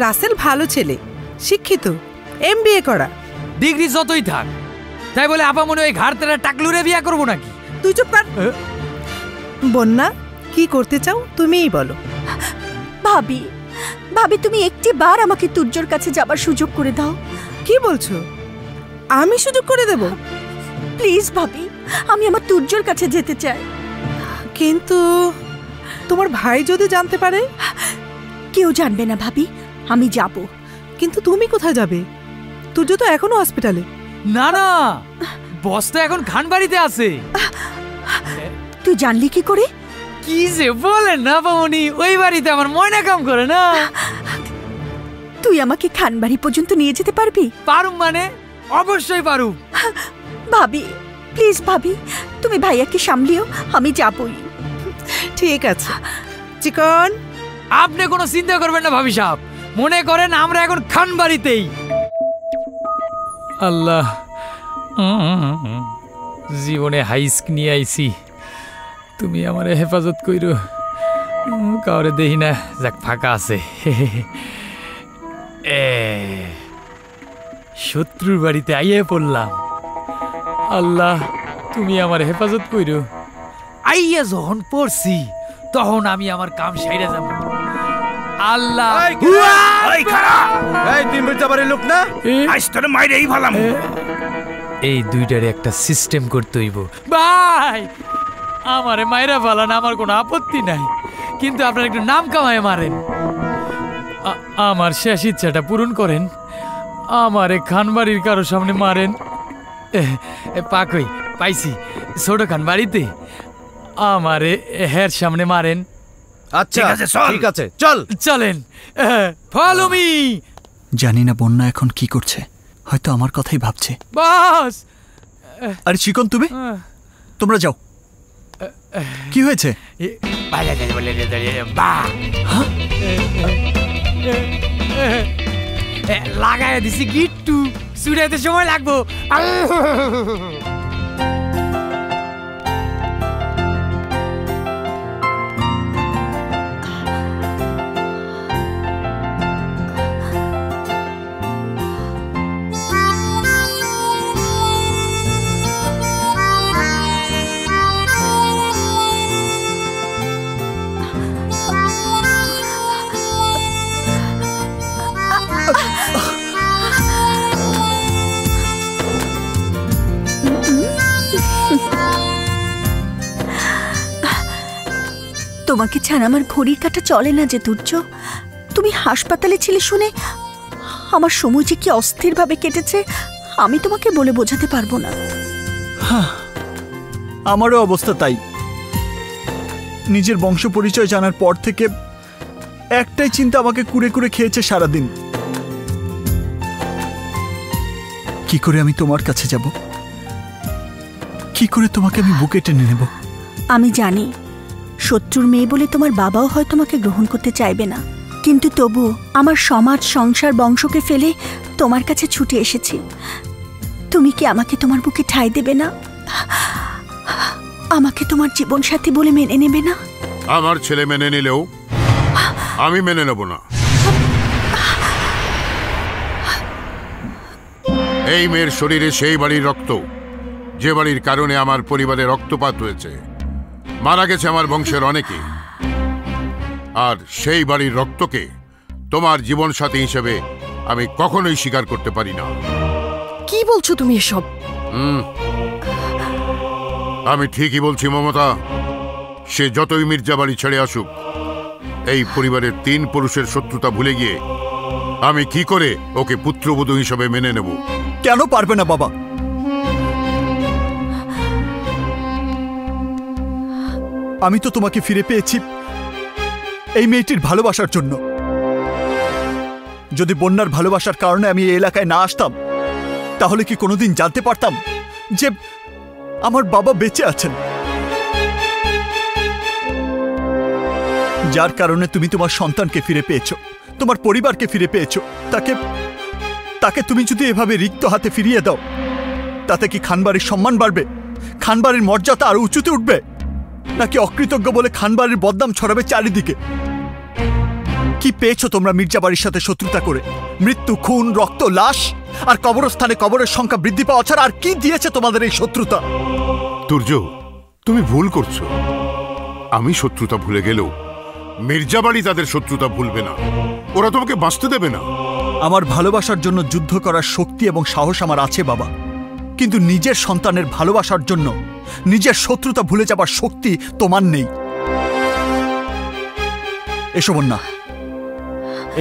রাসেল ভালো ছেলে, শিক্ষিত, MBA করা। ডিগ্রি যতই থাক, তাই বলে আপা মনে ওই ঘাড়তেরা টাকলুরে বিয়া করবো নাকি? তুই চুপ কর। বন্যা, কি করতে চাও তুমিই বলো। ভাবি, ভাবি তুমি একটি বার আমাকে তুর্যর কাছে যাবার সুযোগ করে দাও। কি বলছো? আমি সুযোগ করে দেব? প্লিজ ভাবি, আমি আমার তুর্যর কাছে যেতে চাই। কিন্তু তোমার ভাই যদি জানতে পারে? কেউ জানবে না ভাবি, আমি যাব। কিন্তু তুমি কোথায় যাবে? তুর্য তো এখনো হসপিটালে। না না, বস তো এখন খানবাড়িতে আছে। তুই জানলি কি করে? কি যে বলেন না পামনি, ওই বাড়িতে আমার ময়না কাম করে না। তুই আমাকে খানবাড়ি পর্যন্ত নিয়ে যেতে পারবি? পারুম মানে অবশ্যই পারুম। ভাবি প্লিজ ভাবি, তুমি ভাইয়াকে সামলিও, আমি যাবই। ঠিক আছে চিকন, আপনি কোনো চিন্তা করবেন না ভাবি সাহেব, মনে করেন আমরা এখন খানবাড়িতেই। আল্লাহ, জীবনে হাইস্ক নিয়ে আইছি, তুমি আমার হেফাজত কইরো। কাউরে দেখি না, যাক ফাঁকা আছে। শত্রুর বাড়িতে আইয়ে পড়লাম। আল্লাহ, তুমি আমার হেফাজত কইরো। আইয়া যখন পড়ছি তখন আমি আমার কাম সাইরা যাব। আল্লাহ, এই দুইটারে একটা সিস্টেম করতে হইব। ভাই, আমারে মাইরা ফালান, আমার কোনো আপত্তি নাই, কিন্তু আপনার একটু নাম কামায় মারেন। আমার শেষ ইচ্ছাটা পূরণ করেন, আমারে খানবাড়ির কারো সামনে মারেন। পাকই পাইছি, ছোট খান বাড়িতে আমারে হের সামনে মারেন। আচ্ছা ঠিক আছে, চল চলেন, ফলো মি। জানি না বন্যা এখন কি করছে, হয়তো আমার কথাই ভাবছে। বস, আরে চিকন, তুমি তোমরা যাও। কি হয়েছে? লাগাই দিছি গিট্টু, চুড়াইতে সময় লাগবো। তোমাকে ছাড়া আমার ঘড়ির কাঁটা চলে না যে তুর্য। তুমি হাসপাতালে ছিলে শুনে আমার সময় যে কি অস্থিরভাবে কেটেছে আমি তোমাকে বলে বোঝাতে পারবো না। আমারও অবস্থা তাই। নিজের বংশ পরিচয় জানার পর থেকে একটাই চিন্তা আমাকে কুড়ে কুড়ে খেয়েছে সারাদিন। কি করে আমি তোমার কাছে যাব? কি করে তোমাকে আমি বুকে টেনে নেব? আমি জানি শত্রুর মেয়ে বলে তোমার বাবাও হয় তোমাকে গ্রহণ করতে চাইবে না, কিন্তু তবু আমার সমাজ, সংসার, বংশকে ফেলে তোমার কাছে ছুটে এসেছি। তুমি কি আমাকে তোমার বুকে ঠাঁই দেবে না? আমাকে তোমার জীবনসাথী বলে মেনে নেবে না? আমার ছেলে মেনে নিলেও আমি মেনে নেব না। এই মেয়ের শরীরে সেই বাড়ির রক্ত, যে বাড়ির কারণে আমার পরিবারে রক্তপাত হয়েছে, মারা গেছে আমার বংশের অনেকে। আর সেই বাড়ির রক্তকে তোমার জীবনসাথী হিসেবে আমি কখনোই স্বীকার করতে পারি না। কি বলছো তুমি এসব? আমি ঠিকই বলছি মমতা। সে যতই মির্জা বাড়ি ছেড়ে আসুক, এই পরিবারের 3 পুরুষের শত্রুতা ভুলে গিয়ে আমি কি করে ওকে পুত্রবধূ হিসেবে মেনে নেব? কেন পারবে না বাবা? আমি তো তোমাকে ফিরে পেয়েছি এই মেয়েটির ভালোবাসার জন্য। যদি বন্যার ভালোবাসার কারণে আমি এই এলাকায় না আসতাম, তাহলে কি কোনোদিন জানতে পারতাম যে আমার বাবা বেঁচে আছেন? যার কারণে তুমি তোমার সন্তানকে ফিরে পেয়েছো, তোমার পরিবারকে ফিরে পেয়েছো, তাকে তুমি যদি এভাবে রিক্ত হাতে ফিরিয়ে দাও, তাতে কি খানবাড়ির সম্মান বাড়বে? খানবাড়ির মর্যাদা আরো উঁচুতে উঠবে? নাকি অকৃতজ্ঞ বলে খানবাড়ির বদনাম ছড়াবে চারিদিকে? কি পেয়েছো তোমরা মির্জা বাড়ির সাথে শত্রুতা করে? মৃত্যু, খুন, রক্ত, লাশ আর কবরস্থানে কবরের সংখ্যা বৃদ্ধি পাওয়া ছাড়া আর কি দিয়েছে তোমাদের এই শত্রুতা? তুর্য, তুমি ভুল করছো। আমি শত্রুতা ভুলে গেলেও মির্জা বাড়ি তাদের শত্রুতা ভুলবে না। ওরা তোমাকে বাঁচতে দেবে না। আমার ভালোবাসার জন্য যুদ্ধ করার শক্তি এবং সাহস আমার আছে বাবা, কিন্তু নিজের সন্তানের ভালোবাসার জন্য নিজের শত্রুতা ভুলে যাবার শক্তি তোমার নেই। এসো বন্যা,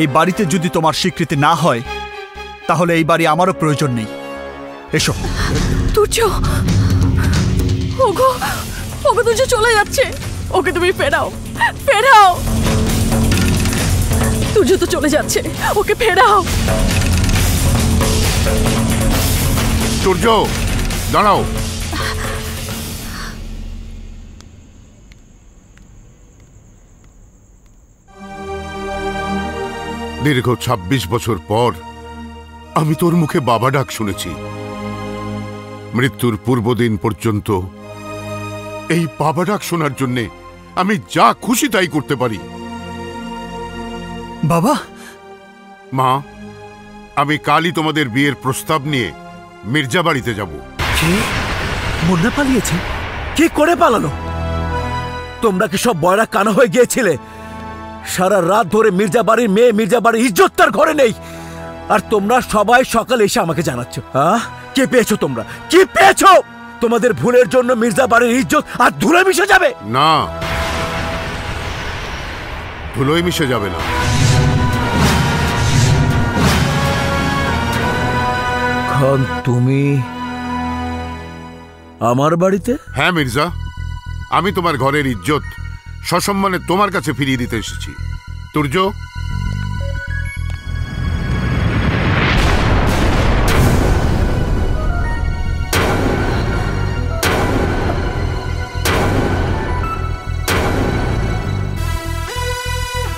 এই বাড়িতে যদি তোমার স্বীকৃতি না হয় তাহলে এই বাড়ি আমারও প্রয়োজন নেই। এসো। তুর্য, ওগো ওগো, তুর্য চলে যাচ্ছে। ওকে তুমি ফেরাও, ফেরাও। তুর্য তো চলে যাচ্ছে, ওকে ফেরাও। তুর্য, দাঁড়াও। দীর্ঘ ২৬ বছর পর আমি তোর মুখে বাবা ডাক শুনেছি। মৃত্যুর পূর্বদিন পর্যন্ত এই বাবা ডাক শোনার জন্যে আমি যা খুশি তাই করতে পারি। বাবা। মা, আমি কালই তোমাদের বিয়ের প্রস্তাব নিয়ে মির্জা বাড়িতে যাব। মুন্না পালিয়েছে? কি করে পালালো? তোমরা কি সব বয়রা কানা হয়ে গিয়েছিলে? সারা রাত ধরে মির্জা বাড়ির মেয়ে, মির্জা বাড়ির ইজ্জত তার ঘরে নেই, আর তোমরা সবাই সকালে এসে আমাকে জানাচ্ছ কি পেয়েছো? তোমরা কি পেয়েছো? তোমাদের ভুলের জন্য মির্জা বাড়ির ইজ্জত আর ধুলোয় মিশে যাবে? না, ধুলোয় মিশে যাবে না। খান, তুমি আমার বাড়িতে? হ্যাঁ মির্জা, আমি তোমার ঘরের ইজ্জত সসম্মানে তোমার কাছে ফিরিয়ে দিতে এসেছি। তুর্য,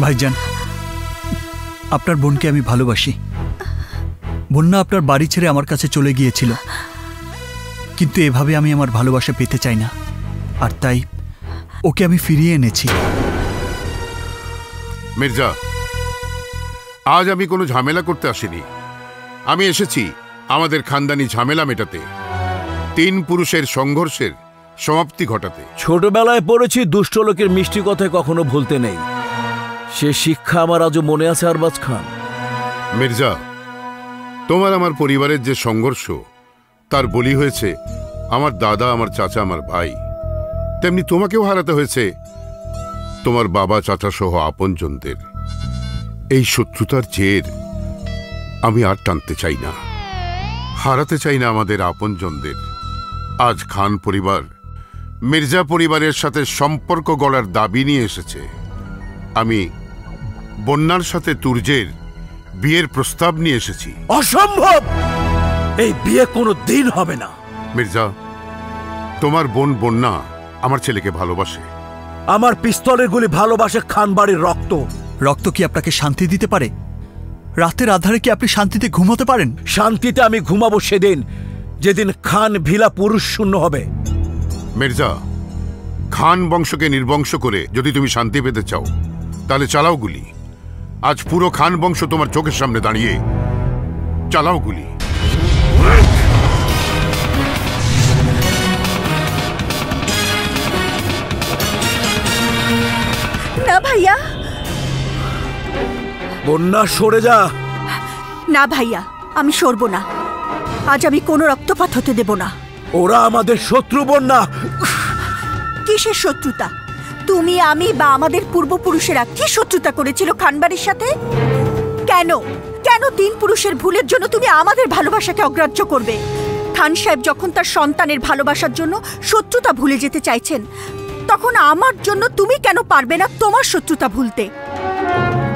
ভাইজান, আপনার বোনকে আমি ভালোবাসি। বন্যা আপনার বাড়ি ছেড়ে আমার কাছে চলে গিয়েছিল, কিন্তু এভাবে আমি আমার ভালোবাসা পেতে চাই না, আর তাই ওকে আমি ফিরিয়ে এনেছি। মির্জা, আজ আমি কোনো ঝামেলা করতে আসিনি। আমি এসেছি আমাদের খানদানি ঝামেলা মেটাতে, ৩ পুরুষের সংঘর্ষের সমাপ্তি ঘটাতে। ছোটবেলায় পড়েছি দুষ্ট লোকের মিষ্টি কথায় কখনো ভুলতে নেই। সে শিক্ষা আমার আজও মনে আছে আরবাজ খান। মির্জা, তোমার আমার পরিবারের যে সংঘর্ষ তার বলি হয়েছে আমার দাদা, আমার চাচা, আমার ভাই, তেমনি তোমাকেও হারাতে হয়েছে তোমার বাবা, চাচা সহ আপনজনদের। এই শত্রুতার জের আমি আর টানতে চাই না, হারাতে চাই না আমাদের আপনজনদের। আজ খান পরিবার মির্জা পরিবারের সাথে সম্পর্ক গড়ার দাবি নিয়ে এসেছে। আমি বন্যার সাথে তুর্যের বিয়ের প্রস্তাব নিয়ে এসেছি। অসম্ভব! এই বিয়ে কোনো দিন হবে না। মির্জা, তোমার বোন বন্যা আমার ছেলেকে ভালোবাসে। আমার পিস্তলের গুলি ভালোবাসে খান বাড়ির রক্ত। রক্ত কি আপনাকে শান্তি দিতে পারে? রাতের আধারে কি আপনি শান্তিতে ঘুমোতে পারেন? শান্তিতে আমি ঘুমাবো সেদিন, যেদিন খান ভিলা পুরুষ শূন্য হবে। মির্জা, খান বংশকে নির্বংশ করে যদি তুমি শান্তি পেতে চাও তাহলে চালাও গুলি। আজ পুরো খান বংশ তোমার চোখের সামনে দাঁড়িয়ে, চালাও গুলি। না ভাইয়া। বন্যা, সরে যা। না ভাইয়া, আমি সরব না। আজ আমি কোনো রক্তপাত হতে দেব না। ওরা আমাদের শত্রু। বন্যা, কিসের শত্রুতা? তুমি, আমি বা আমাদের পূর্বপুরুষেরা কি শত্রুতা করেছিল খানবাড়ির সাথে? কেন কেন ৩ পুরুষের ভুলের জন্য তুমি আমাদের ভালোবাসাকে অগ্রাহ্য করবে? খান সাহেব যখন তার সন্তানের ভালোবাসার জন্য শত্রুতা ভুলে যেতে চাইছেন, তখন আমার জন্য তুমি কেন পারবে না তোমার শত্রুতা ভুলতে?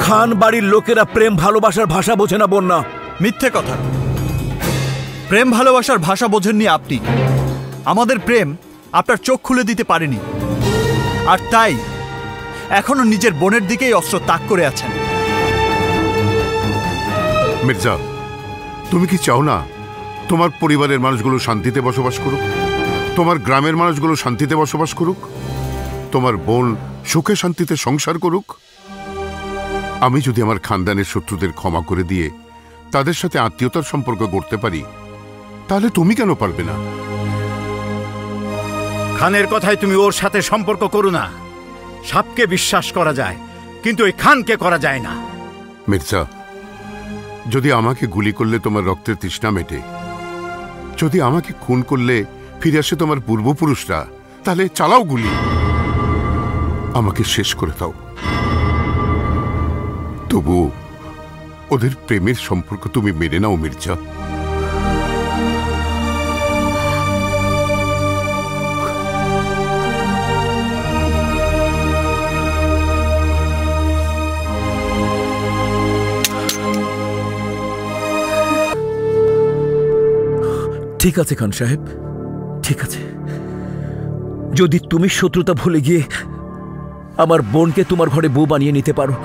খান বাড়ির লোকেরা প্রেম ভালোবাসার ভাষা বোঝে না বন্যা। মিথ্যে কথা। প্রেম ভালোবাসার ভাষা বোঝেননি আপনি। আমাদের প্রেম আপনার চোখ খুলে দিতে পারেনি, আর তাই এখনো নিজের বোনের দিকেই অস্ত্র তাক করে আছেন। মির্জা, তুমি কি চাও না তোমার পরিবারের মানুষগুলো শান্তিতে বসবাস করুক? তোমার গ্রামের মানুষগুলো শান্তিতে বসবাস করুক? তোমার বোন সুখে শান্তিতে সংসার করুক? আমি যদি আমার খানদানের শত্রুদের ক্ষমা করে দিয়ে তাদের সাথে আত্মীয়তার সম্পর্ক গড়তে পারি, তাহলে তুমি কেন পারবে না? খানের কথায় তুমি ওর সাথে সম্পর্ক করো না। সাপকে বিশ্বাস করা যায়, কিন্তু ওই খানকে করা যায় না। মির্জা, যদি আমাকে গুলি করলে তোমার রক্তের তৃষ্ণা মেটে, যদি আমাকে খুন করলে ফিরে আসে তোমার পূর্বপুরুষরা, তাহলে চালাও গুলি, আমাকে শেষ করে দাও। তবু ওদের প্রেমের সম্পর্ক তুমি মেনে নাও মির্জা। ঠিক আছে খান সাহেব, ঠিক আছে। যদি তুমি শত্রুতা ভুলে গিয়ে আমার বোনকে তোমার ঘরে বউ বানিয়ে নিতে পারো,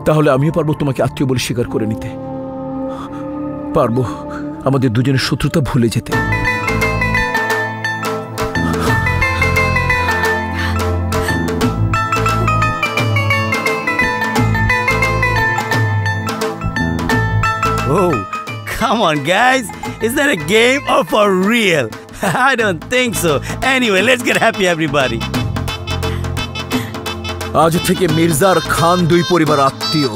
তাহলে আমিও পারবো তোমাকে আত্মীয় বলে স্বীকার করে নিতে, পারবো আমাদের দুজনের শত্রুতা ভুলে যেতে। Oh, come on, guys. Is that a game or for real? I don't think so. Anyway, let's get happy, everybody. আজ থেকে মির্জার খান দুই পরিবার আত্মীয়।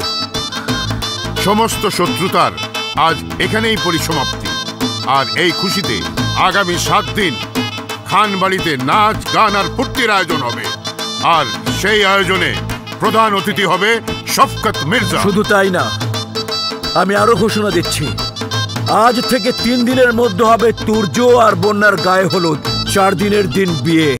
সমস্ত শত্রুতার আজ এখানেই পরিসমাপ্তি। আর এই খুশিতে আগামী 7 দিন খান বাড়িতে নাচ গান আর ফুর্তির আয়োজন হবে। আর সেই আয়োজনে প্রধান অতিথি হবে শফকত মির্জা। শুধু তাই না, আমি আরো ঘোষণা দিচ্ছি, আজ থেকে 3 দিনের মধ্যে হবে তুর্য আর বন্যার গায়ে হলুদ, 4 দিনের দিন বিয়ে।